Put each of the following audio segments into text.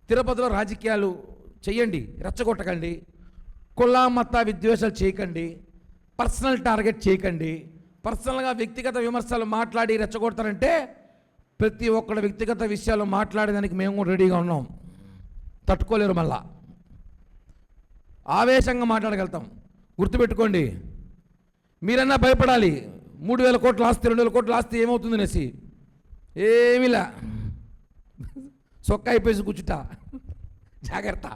తిరుపతిలో రాజకీయాలు చెయ్యండి, రెచ్చగొట్టకండి, కుల మత విద్వేషాలు చేయకండి, పర్సనల్ టార్గెట్ చేయకండి. పర్సనల్గా వ్యక్తిగత విమర్శలు మాట్లాడి రెచ్చగొడతారంటే ప్రతి ఒక్కళ్ళ వ్యక్తిగత విషయాలు మాట్లాడేదానికి మేము కూడా రెడీగా ఉన్నాం. తట్టుకోలేరు, మళ్ళా ఆవేశంగా మాట్లాడగలుగుతాం. గుర్తుపెట్టుకోండి, మీరన్నా భయపడాలి. 3,000 కోట్ల ఆస్తి, 2,000 కోట్ల ఆస్తి ఏమవుతుంది అనేసి ఏమిలా చొక్కా ఇప్పేసి కూర్చుంట, జాగ్రత్త.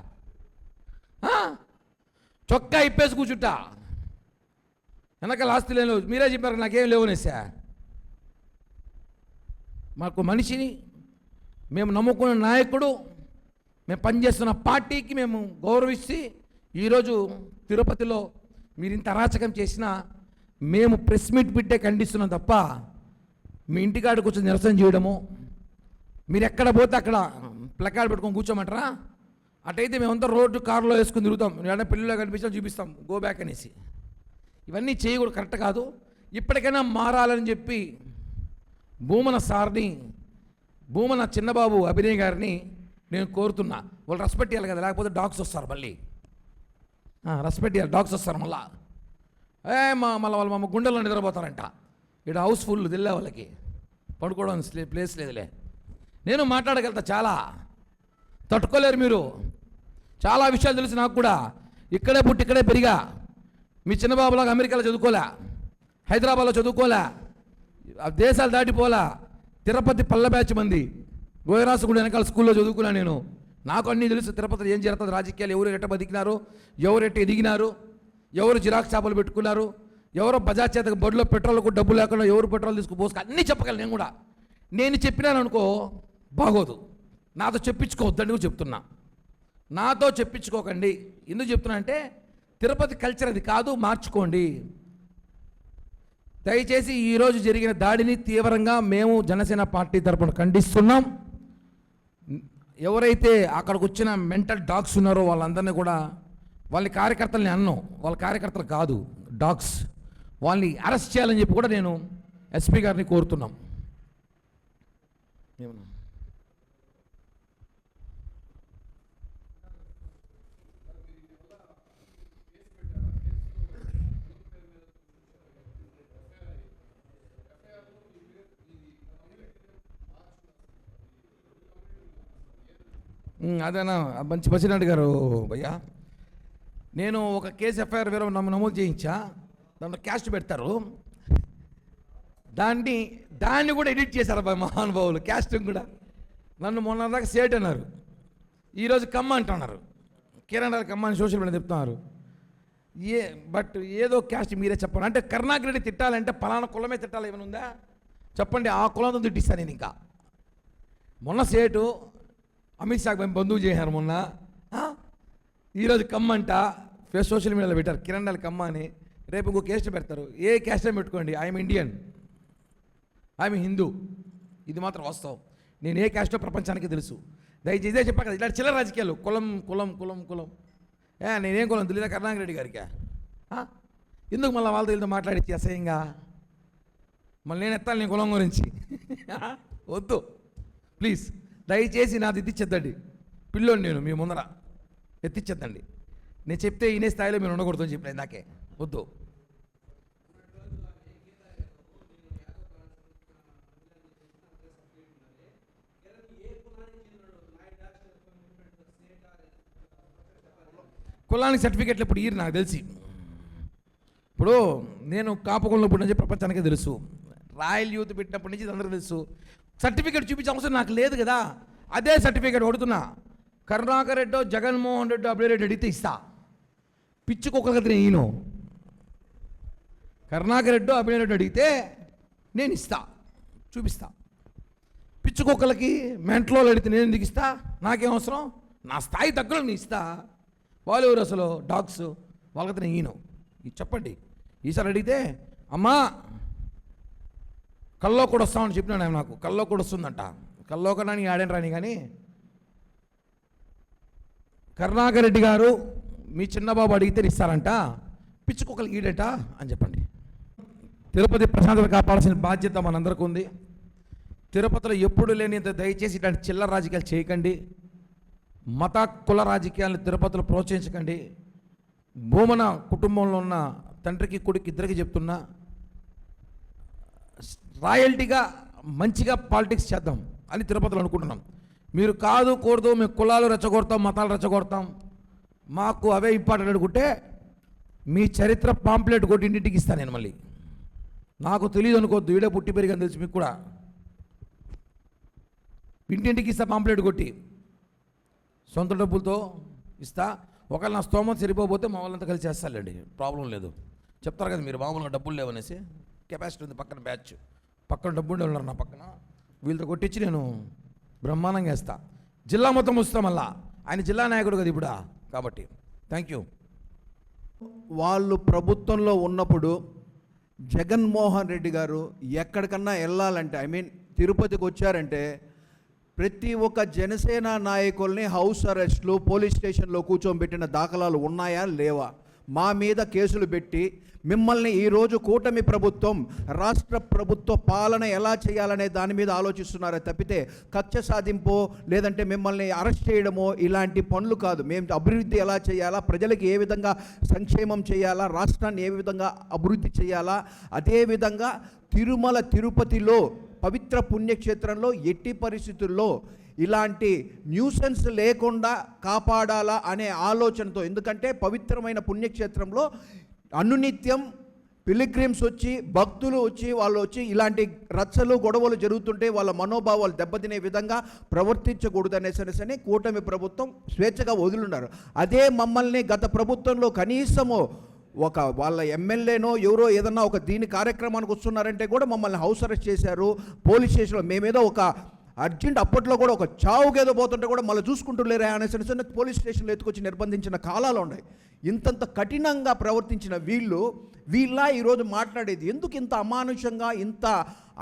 చొక్కా ఇప్పేసి కూర్చుంట, వెనకాల ఆస్తి లేవు. మీరే చెప్పారు నాకేం లేవునేసా. మాకు మనిషిని, మేము నమ్ముకున్న నాయకుడు, మేము పనిచేస్తున్న పార్టీకి మేము గౌరవిస్తే ఈరోజు తిరుపతిలో మీరు ఇంత అరాచకం చేసినా మేము ప్రెస్ మీట్ పెట్టే ఖండిస్తున్నాం తప్ప మీ ఇంటికాడికి వచ్చి నిరసన చేయడము, మీరు ఎక్కడ పోతే అక్కడ ప్లకార్డ్ పెట్టుకొని కూర్చోమంటారా? అటైతే మేమంతా రోడ్డు కారులో వేసుకుని తిరుగుతాం, ఏదైనా పెళ్ళిలో కనిపించాం చూపిస్తాం గో బ్యాక్ అనేసి. ఇవన్నీ చేయకూడదు, కరెక్ట్ కాదు. ఇప్పటికైనా మారాలని చెప్పి భూమన సార్ని, భూమన చిన్నబాబు అభినయ్ గారిని నేను కోరుతున్నా. వాళ్ళు రెస్పెక్ట్ ఇవ్వాలి కదా, లేకపోతే డాగ్స్ వస్తారు. మళ్ళీ రెస్పెక్ట్ ఇవ్వాలి, డాగ్స్ వస్తారు. మళ్ళీ మళ్ళీ వాళ్ళు మా గుండెల్లో నిద్రపోతారంట. ఇక్కడ హౌస్ఫుల్ వెళ్ళే వాళ్ళకి పడుకోవడం ప్లేస్ లేదులే. నేను మాట్లాడగలుగుతా, చాలా తట్టుకోలేరు మీరు. చాలా విషయాలు తెలుసు నాకు కూడా. ఇక్కడే పుట్టి ఇక్కడే పెరిగా. మీ చిన్నబాబులాగా అమెరికాలో చదువుకోలే, హైదరాబాద్లో చదువుకోలే, దేశాలు దాటిపోలే. తిరుపతి పల్ల బ్యాచ్ మంది గోయరాసుగుడి వెనకాల స్కూల్లో చదువుకున్నా నేను. నాకు అన్నీ తెలుసు. తిరుపతిలో ఏం జరుగుతుంది, రాజకీయాలు ఎవరు ఎట్ట బతికినారు, ఎవరు ఎట్ట ఎదిగినారు, ఎవరు జిరాక్స్ షాపులు పెట్టుకున్నారు, ఎవరో బజాజ్ చేతకు బడిలో పెట్రోల్కు డబ్బు లేకుండా ఎవరు పెట్రోల్ తీసుకుపోసుకు అన్నీ చెప్పగలను నేను కూడా. నేను చెప్పినాను అనుకో బాగోదు, నాతో చెప్పించుకోవద్దని కూడా చెప్తున్నా. నాతో చెప్పించుకోకండి. ఎందుకు చెప్తున్నా అంటే తిరుపతి కల్చర్ అది కాదు, మార్చుకోండి దయచేసి. ఈరోజు జరిగిన దాడిని తీవ్రంగా మేము జనసేన పార్టీ తరఫున ఖండిస్తున్నాం. ఎవరైతే అక్కడికి వచ్చిన మెంటల్ డాగ్స్ ఉన్నారో వాళ్ళందరినీ కూడా, వాళ్ళ కార్యకర్తల్ని అన్నాం, వాళ్ళ కార్యకర్తలు కాదు డాగ్స్, వాళ్ళని అరెస్ట్ చేయాలని చెప్పి కూడా నేను ఎస్పీ గారిని కోరుతున్నాం. అదేనా మంచి బసిరెడ్డి గారు భయ్యా, నేను ఒక కేసు ఎఫ్ఐఆర్ వేరే నమోదు చేయించా. దాంట్లో క్యాస్ట్ పెడతారు, దాన్ని కూడా ఎడిట్ చేశారు మహానుభావులు. క్యాస్టింగ్ కూడా నన్ను మొన్న దాకా సేట్ అన్నారు, ఈరోజు కమ్మ అంటున్నారు. కిరణ్ గారు కమ్మ అని సోషల్ మీడియా చెప్తున్నారు. బట్ ఏదో క్యాస్ట్ మీరే చెప్పండి. అంటే కరుణాకర్ రెడ్డి తిట్టాలంటే పలానా కులమే తిట్టాలి ఏమైనా ఉందా చెప్పండి, ఆ కులంతో తిట్టిస్తాను నేను. ఇంకా మొన్న సేటు అమిత్ షాకి మేము బంధువు చేశారు మొన్న, ఈరోజు కమ్మంట సోషల్ మీడియాలో పెట్టారు కిరణ్ గారు కమ్మ అని. రేపు ఇంకో క్యాస్ట్ పెడతారు, ఏ క్యాస్ట్ అని పెట్టుకోండి, ఐఎమ్ ఇండియన్, ఐఎమ్ హిందూ, ఇది మాత్రం వాస్తవం. నేను ఏ క్యాస్టో ప్రపంచానికి తెలుసు. దయచేసి ఇదే చెప్పా కదా, ఇలాంటి చిల్లర రాజకీయాలు కులం కులం కులం కులం నేనేం కులం తెలియదా కరుణాకర్ రెడ్డి గారికి? ఎందుకు మళ్ళీ వాళ్ళతో వీళ్ళతో మాట్లాడించి అసహ్యంగా మళ్ళీ నేను ఎత్తాలి నేను కులం గురించి? వద్దు ప్లీజ్, దయచేసి నాది ఎత్తిచ్చేద్దండి. పిల్లోని నేను మీ ముందర ఎత్తిచ్చేద్దండి. నేను చెప్తే ఈయనే స్థాయిలో మీరు ఉండకూడదు అని చెప్పిన నాకే వద్దు. కులానికి సర్టిఫికెట్లు ఇప్పుడు ఇయ్యరు నాకు తెలిసి. ఇప్పుడు నేను కాపకులంలో పుట్టిన ప్రపంచానికే తెలుసు, రాయల్ యూత్ పెట్టినప్పటి నుంచి అందరికీ తెలుసు. సర్టిఫికేట్ చూపించే అవసరం నాకు లేదు కదా. అదే సర్టిఫికేట్ కొడుతున్నా, కరుణాకర్ రెడ్డో జగన్మోహన్ రెడ్డో అభినయ్ రెడ్డి అడిగితే ఇస్తా. పిచ్చుకొకరికి నేను కరుణాకర్ రెడ్డో అభినయ్ రెడ్డి అడిగితే నేను ఇస్తా, చూపిస్తా. పిచ్చుకొక్కలకి మెంట్లో అడిగితే నేను ఎందుకు ఇస్తా? నాకేం అవసరం? నా స్థాయి తక్కువ నేను ఇస్తా. వాళ్ళు ఎవరు అసలు డాగ్స్? వాళ్ళకైతే నేను ఈయను. ఇది చెప్పండి. ఈసారి అడిగితే అమ్మా కల్లో కూడా వస్తామని చెప్పినాను ఆయన. నాకు కల్లో కూడా వస్తుందంట. కల్లో కూడా నేను ఆడాను రాని. కానీ కరుణాకర్ రెడ్డి గారు మీ చిన్నబాబు అడిగితే ఇస్తారంట, పిచ్చుకొకలు ఈడట అని చెప్పండి. తిరుపతి ప్రశాంతత కాపాడాల్సిన బాధ్యత మనందరికీ ఉంది. తిరుపతిలో ఎప్పుడు లేనింత దయచేసి ఇట్లాంటి చిల్లర రాజకీయాలు చేయకండి. మత కుల రాజకీయాలను తిరుపతిలో ప్రోత్సహించకండి. భూమన కుటుంబంలో ఉన్న తండ్రికి కొడుకు ఇద్దరికి చెప్తున్నా, రాయల్టీగా మంచిగా పాలిటిక్స్ చేద్దాం అని తిరుపతిలో అనుకుంటున్నాం. మీరు కాదు కూడదు, మేము కులాలు రెచ్చగొడతాం, మతాలు రెచ్చగొడతాం, మాకు అవే ఇంపార్టెంట్ అనుకుంటే మీ చరిత్ర పాంప్లెట్ కొట్టి ఇంటింటికి ఇస్తాను నేను. మళ్ళీ నాకు తెలియదు అనుకోవద్దు, వీడే పుట్టి పెరిగాని తెలుసు మీకు కూడా. ఇంటింటికి ఇస్తా పాంప్లెట్ కొట్టి, సొంత డబ్బులతో ఇస్తా. ఒకవేళ నా స్తోమత సరిపోతే మా వాళ్ళంతా కలిసి చేస్తానండి, ప్రాబ్లం లేదు. చెప్తారు కదా మీరు మామూలుగా డబ్బులు లేవనేసి, కెపాసిటీ ఉంది పక్కన బ్యాచ్, పక్కన డబ్బు ఉండే ఉన్నారు నా పక్కన, వీళ్ళతో కొట్టించి నేను బ్రహ్మాండంగా వేస్తా. జిల్లా మొత్తం వస్తాం, మళ్ళా ఆయన జిల్లా నాయకుడు కదా ఇప్పుడు, కాబట్టి థ్యాంక్ యూ. వాళ్ళు ప్రభుత్వంలో ఉన్నప్పుడు జగన్మోహన్ రెడ్డి గారు ఎక్కడికన్నా వెళ్ళాలంటే, ఐ మీన్ తిరుపతికి వచ్చారంటే ప్రతి ఒక్క జనసేన నాయకుల్ని హౌస్ అరెస్ట్లు, పోలీస్ స్టేషన్లో కూర్చోబెట్టిన దాఖలాలు ఉన్నాయా లేవా? మా మీద కేసులు పెట్టి మిమ్మల్ని ఈరోజు కూటమి ప్రభుత్వం, రాష్ట్ర ప్రభుత్వ పాలన ఎలా చేయాలనే దాని మీద ఆలోచిస్తున్నారే తప్పితే కక్ష సాధింపో లేదంటే మిమ్మల్ని అరెస్ట్ చేయడమో ఇలాంటి పనులు కాదు. మేము అభివృద్ధి ఎలా చేయాలా, ప్రజలకు ఏ విధంగా సంక్షేమం చేయాలా, రాష్ట్రాన్ని ఏ విధంగా అభివృద్ధి చేయాలా, అదేవిధంగా తిరుపతిలో పవిత్ర పుణ్యక్షేత్రంలో ఎట్టి పరిస్థితుల్లో ఇలాంటి న్యూసెన్స్ లేకుండా కాపాడాలా అనే ఆలోచనతో, ఎందుకంటే పవిత్రమైన పుణ్యక్షేత్రంలో అనునిత్యం పిలిగ్రిమ్స్ వచ్చి, భక్తులు వచ్చి, వాళ్ళు వచ్చి ఇలాంటి రచ్చలు గొడవలు జరుగుతుంటే వాళ్ళ మనోభావాలు దెబ్బతినే విధంగా ప్రవర్తించకూడదనేసని కూటమి ప్రభుత్వం స్వేచ్ఛగా వదిలిన్నారు. అదే మమ్మల్ని గత ప్రభుత్వంలో కనీసము ఒక వాళ్ళ ఎమ్మెల్యేనో ఎవరో ఏదన్నా ఒక దీని కార్యక్రమానికి వస్తున్నారంటే కూడా మమ్మల్ని హౌస్ అరెస్ట్ చేశారు, పోలీస్ స్టేషన్లో మేమేదో ఒక అర్జెంట్ అప్పట్లో కూడా ఒక చావుకేదో పోతుంటే కూడా మళ్ళీ చూసుకుంటూ లేరా అనేసి పోలీస్ స్టేషన్లో ఎత్తుకొచ్చి నిర్బంధించిన కాలాలు ఉన్నాయి. ఇంతంత కఠినంగా ప్రవర్తించిన వీళ్ళ ఈరోజు మాట్లాడేది ఎందుకు ఇంత అమానుషంగా, ఇంత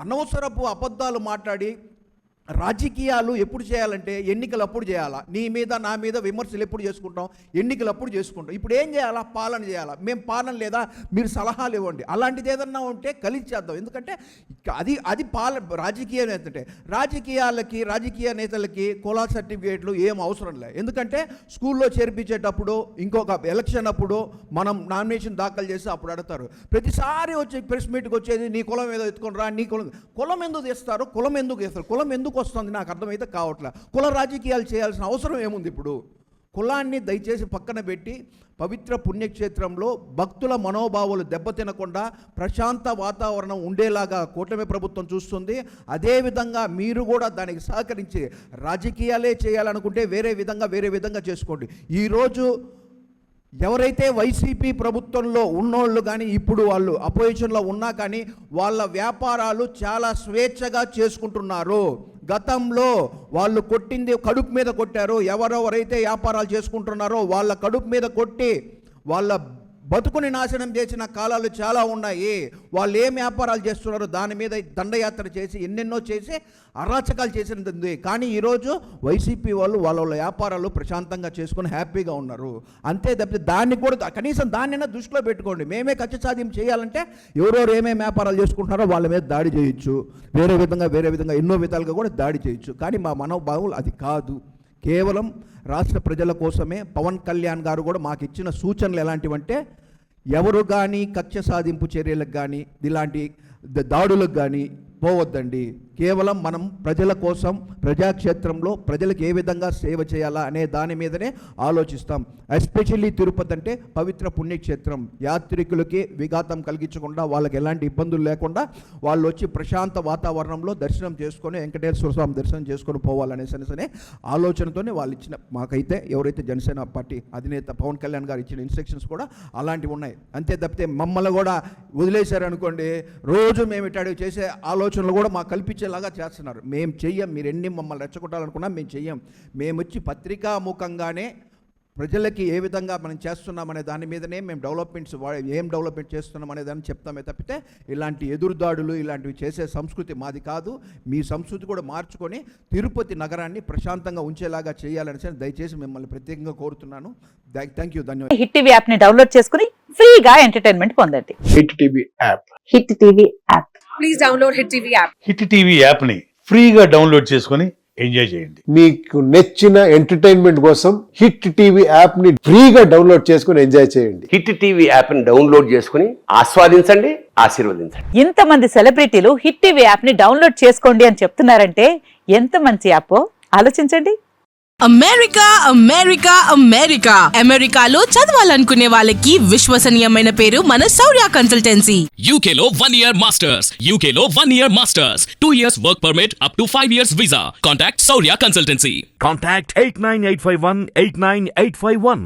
అనవసరపు అబద్ధాలు మాట్లాడి రాజకీయాలు ఎప్పుడు చేయాలంటే ఎన్నికలు అప్పుడు చేయాలా? నీ మీద నా మీద విమర్శలు ఎప్పుడు చేసుకుంటాం? ఎన్నికలు అప్పుడు చేసుకుంటాం. ఇప్పుడు ఏం చేయాలా? పాలన చేయాలా? మేము పాలన లేదా, మీరు సలహాలు ఇవ్వండి. అలాంటిది ఏదన్నా ఉంటే కలిసి చేద్దాం. ఎందుకంటే అది రాజకీయం ఏంటంటే రాజకీయ నేతలకి కుల సర్టిఫికేట్లు ఏం అవసరం లేదు. ఎందుకంటే స్కూల్లో చేర్పించేటప్పుడు, ఇంకొక ఎలక్షన్ అప్పుడు మనం నామినేషన్ దాఖలు చేసి అప్పుడు అడుగుతారు. ప్రతిసారి వచ్చి ప్రెస్ మీట్కి వచ్చేది నీ కులం ఏదో ఎత్తుకొని రా, నీ కులం ఎందుకు తెస్తారు, కులం ఎందుకు వస్తుంది నాకు అర్థమైతే కావట్లే. కుల రాజకీయాలు చేయాల్సిన అవసరం ఏముంది? ఇప్పుడు కులాన్ని దయచేసి పక్కన పెట్టి పవిత్ర పుణ్యక్షేత్రంలో భక్తుల మనోభావాలు దెబ్బతినకుండా ప్రశాంత వాతావరణం ఉండేలాగా కూటమి ప్రభుత్వం చూస్తుంది. అదేవిధంగా మీరు కూడా దానికి సహకరించి రాజకీయాలే చేయాలనుకుంటే వేరే విధంగా చేసుకోండి. ఈరోజు ఎవరైతే వైసీపీ ప్రభుత్వంలో ఉన్నోళ్ళు కానీ ఇప్పుడు వాళ్ళు అపోజిషన్లో ఉన్నా కానీ వాళ్ళ వ్యాపారాలు చాలా స్వేచ్ఛగా చేసుకుంటున్నారు. గతంలో వాళ్ళు కొట్టింది కడుపు మీద కొట్టారు. ఎవరెవరైతే వ్యాపారాలు చేసుకుంటున్నారో వాళ్ళ కడుపు మీద కొట్టి వాళ్ళ బతుకుని నాశనం చేసిన కాలాలు చాలా ఉన్నాయి. వాళ్ళు ఏం వ్యాపారాలు చేస్తున్నారో దాని మీద దండయాత్ర చేసి ఎన్నెన్నో చేసి అరాచకాలు చేసినది. కానీ ఈరోజు వైసీపీ వాళ్ళు వాళ్ళ వ్యాపారాలు ప్రశాంతంగా చేసుకుని హ్యాపీగా ఉన్నారు. అంతే తప్పితే దాన్ని కూడా కనీసం దాన్నైనా దృష్టిలో పెట్టుకోండి. మేమే కక్ష సాధ్యం చేయాలంటే ఎవరెవరు ఏమేమి వ్యాపారాలు చేసుకుంటున్నారో వాళ్ళ మీద దాడి చేయొచ్చు, వేరే విధంగా ఎన్నో విధాలుగా కూడా దాడి చేయొచ్చు. కానీ మా మనోభావాలు అది కాదు. కేవలం రాష్ట్ర ప్రజల కోసమే. పవన్ కళ్యాణ్ గారు కూడా మాకు ఇచ్చిన సూచనలు ఎలాంటివంటే, ఎవరు కానీ కక్ష సాధింపు చర్యలకు కానీ ఇలాంటి దాడులకు కానీ పోవద్దండి. కేవలం మనం ప్రజల కోసం ప్రజాక్షేత్రంలో ప్రజలకు ఏ విధంగా సేవ చేయాలా అనే దాని మీదనే ఆలోచిస్తాం. ఎస్పెషల్లీ తిరుపతి అంటే పవిత్ర పుణ్యక్షేత్రం. యాత్రికులకి విఘాతం కలిగించకుండా, వాళ్ళకి ఎలాంటి ఇబ్బందులు లేకుండా వాళ్ళు వచ్చి ప్రశాంత వాతావరణంలో దర్శనం చేసుకొని వెంకటేశ్వర స్వామి దర్శనం చేసుకొని పోవాలనేసనే ఆలోచనతోనే వాళ్ళు ఇచ్చిన, మాకైతే ఎవరైతే జనసేన పార్టీ అధినేత పవన్ కళ్యాణ్ గారు ఇచ్చిన ఇన్స్ట్రక్షన్స్ కూడా అలాంటివి ఉన్నాయి. అంతే తప్పితే మమ్మల్ని కూడా వదిలేశారనుకోండి, రోజు మేము ఇటాడు చేసే ఆలోచనలు కూడా మాకు కల్పించేలాగా చేస్తున్నారు. మేము చెయ్యం. మీరు ఎన్ని మమ్మల్ని రెచ్చగొట్టాలనుకున్నా మేము చెయ్యం. మేము వచ్చి పత్రికాముఖంగానే ప్రజలకి ఏ విధంగా మనం చేస్తున్నామనే దాని మీదనే మేము డెవలప్మెంట్ చేస్తున్నాం అనే దాన్ని చెప్తామే తప్పితే ఇలాంటి ఎదురుదాడులు ఇలాంటివి చేసే సంస్కృతి మాది కాదు. మీ సంస్కృతి కూడా మార్చుకొని తిరుపతి నగరాన్ని ప్రశాంతంగా ఉంచేలాగా చేయాలని దయచేసి మిమ్మల్ని ప్రత్యేకంగా కోరుతున్నాను. థ్యాంక్ యూ, ధన్యవాదాలు. హిట్ టీవీ యాప్ ని డౌన్లోడ్ చేసుకుని ఫ్రీగా ఎంటర్టైన్మెంట్ పొందండి. Hit TV app. Hit TV app. Please download Hit TV app. Hit TV app ని ఫ్రీగా డౌన్లోడ్ చేసుకొని ఎంజాయ్ చేయండి. మీకు నచ్చిన ఎంటర్టైన్మెంట్ కోసం హిట్ టీవీ యాప్ ని ఫ్రీగా డౌన్లోడ్ చేసుకుని ఎంజాయ్ చేయండి. హిట్ టీవీ యాప్ని డౌన్లోడ్ చేసుకుని ఆస్వాదించండి, ఆశీర్వదించండి. ఇంతమంది సెలబ్రిటీలు హిట్ టీవీ యాప్ ని డౌన్లోడ్ చేసుకోండి అని చెప్తున్నారంటే ఎంత మంచి యాప్ ఆలోచించండి. అమెరికా అమెరికా అమెరికా అమెరికాలో చదవాలనుకునే వాళ్ళకి విశ్వసనీయమైన పేరు మన శౌర్య consultancy. UK Law 1 Year Masters. UK Law 1 Year Masters. 2 years work permit up to 5 years visa. Contact Saurya Consultancy. Contact 89851 89851.